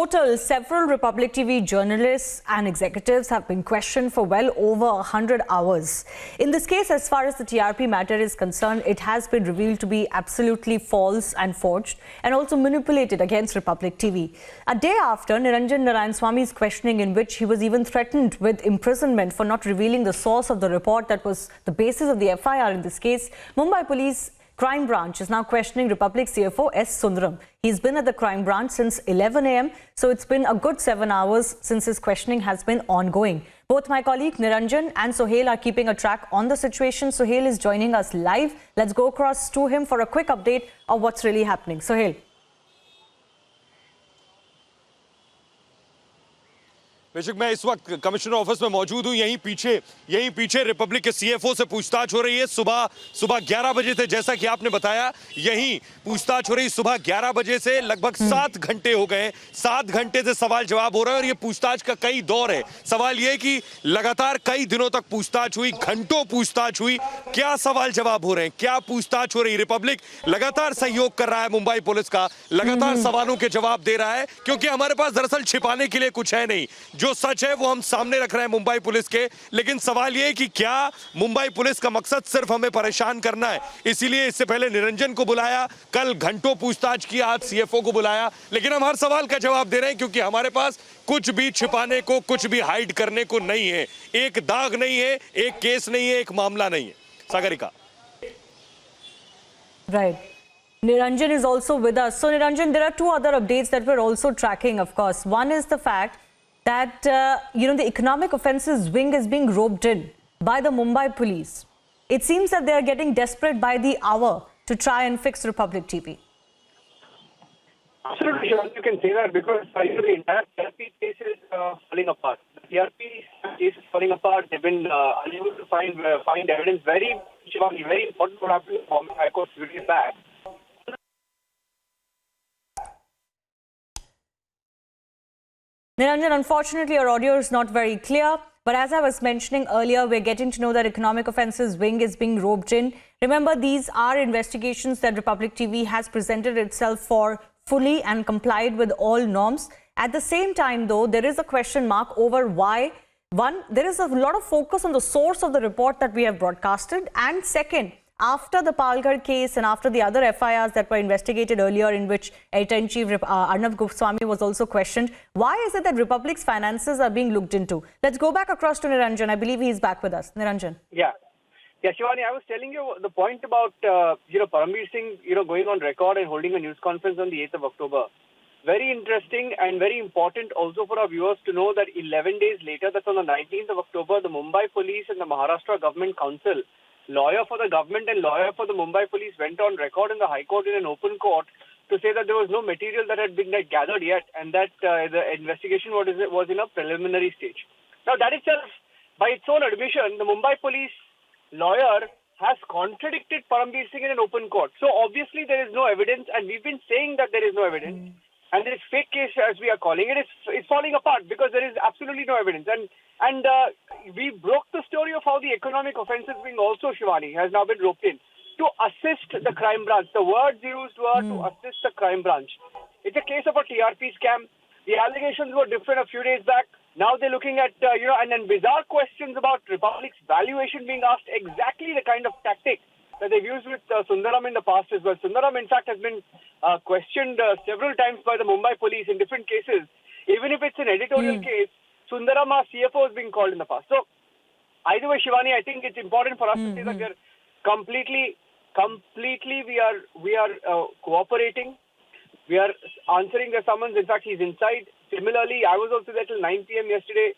total, several Republic TV journalists and executives have been questioned for well over 100 hours. In this case, as far as the TRP matter is concerned, it has been revealed to be absolutely false and forged and also manipulated against Republic TV. A day after Niranjan Narayanaswamy's questioning, in which he was even threatened with imprisonment for not revealing the source of the report that was the basis of the FIR in this case, Mumbai Police Crime Branch is now questioning Republic CFO S. Sundaram. He's been at the crime branch since 11 a.m. So it's been a good 7 hours since his questioning has been ongoing. Both my colleague Niranjan and Sohail are keeping a track on the situation. Sohail is joining us live. Let's go across to him for a quick update of what's really happening. Sohail. बेशक मैं इस वक्त commissioner office में मौजूद हूं। यहीं पीछे Republic के सीएफओ से पूछताछ हो रही है। सुबह 11 बजे से, जैसा कि आपने बताया, यहीं पूछताछ हो रही। सुबह 11 बजे से लगभग 7 घंटे हो गए। 7 घंटे से सवाल जवाब हो रहा है और ये पूछताछ का कई दौर है। सवाल ये कि लगातार कई दिनों तक पूछताछ हुई, घंटों पूछताछ हुई। क्या सवाल जवाब हो रहे हैं, क्या पूछताछ हो रही? रिपब्लिक लगातार सहयोग कर रहा है मुंबई पुलिस का, लगातार सवालों के जवाब दे रहा है, क्योंकि हमारे पास दरअसल छिपाने के लिए कुछ है नहीं। जो सच है वो हम सामने रख रहे हैं मुंबई पुलिस के। लेकिन सवाल ये है कि क्या मुंबई पुलिस का मकसद सिर्फ हमें परेशान करना है? इसीलिए इससे पहले निरंजन को बुलाया, कल घंटों पूछताछ की, आज सीएफओ को बुलाया। लेकिन हम हर सवाल का जवाब दे रहे हैं, क्योंकि हमारे पास कुछ भी छिपाने को, कुछ भी हाइड करने को नहीं है। एक दाग नहीं है, एक केस नहीं है, एक मामला नहीं है। Sagarika. Right. Niranjan is also with us. So Niranjan, there are two other updates that we're also tracking, of course. One is the fact that, the economic offences wing is being roped in by the Mumbai police. It seems that they are getting desperate by the hour to try and fix Republic TV. Absolutely, you can say that, because the entire TRP case is falling apart. The TRP case is falling apart. They've been unable to find evidence. Very important what happened in the High Court few days back. Niranjan, unfortunately, your audio is not very clear. But as I was mentioning earlier, we're getting to know that economic offences wing is being roped in. Remember, these are investigations that Republic TV has presented itself for fully and complied with all norms. At the same time, though, there is a question mark over why. One, there is a lot of focus on the source of the report that we have broadcasted. And second, after the Palghar case and after the other FIRs that were investigated earlier, in which Editor-in-Chief Arnav Goswami was also questioned, why is it that Republic's finances are being looked into? Let's go back across to Niranjan. I believe he's back with us. Niranjan. Yeah, Shivani, I was telling you the point about, Parambir Singh, going on record and holding a news conference on the 8th of October. Very interesting and very important also for our viewers to know that 11 days later, that's on the 19th of October, the Mumbai Police and the Maharashtra Government Council, lawyer for the government and lawyer for the Mumbai Police, went on record in the High Court in an open court to say that there was no material that had been gathered yet, and that the investigation was in a preliminary stage. Now, that itself, by its own admission, the Mumbai Police lawyer has contradicted Parambir Singh in an open court. So, obviously, there is no evidence, and we've been saying that there is no evidence. And this fake case, as we are calling it, is falling apart because there is absolutely no evidence. And we broke the story of how the economic offences wing also, Shivani, has now been roped in to assist the crime branch. The words used were to assist the crime branch. It's a case of a TRP scam. The allegations were different a few days back. Now they're looking at, and then bizarre questions about Republic's valuation being asked, exactly the kind of tactic that they've used with Sundaram in the past as well. Sundaram, in fact, has been questioned several times by the Mumbai police in different cases. Even if it's an editorial case, Sundaram, our CFO, is being called in the past. So, either way, Shivani, I think it's important for us to say that we're completely we are cooperating. We are answering the summons. In fact, he's inside. Similarly, I was also there till 9 p.m. yesterday.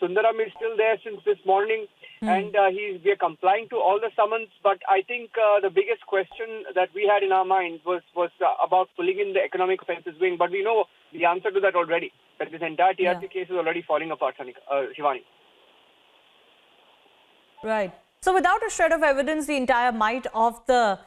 Sundaram is still there since this morning, and we are complying to all the summons. But I think the biggest question that we had in our minds was about pulling in the economic offences wing. But we know the answer to that already. That this entire TRP case is already falling apart, Shivani. Right. So, without a shred of evidence, the entire might of the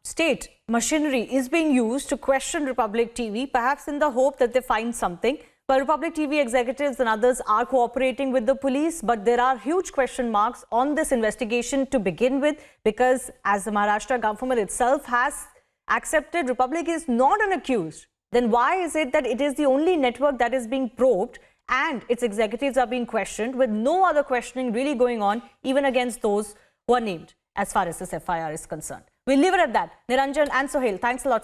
state machinery is being used to question Republic TV, perhaps in the hope that they find something. But Republic TV executives and others are cooperating with the police, but there are huge question marks on this investigation to begin with, because as the Maharashtra government itself has accepted, Republic is not an accused. then why is it that it is the only network that is being probed and its executives are being questioned with no other questioning really going on, even against those who are named as far as this FIR is concerned? We'll leave it at that. Niranjan and Sohail, thanks a lot.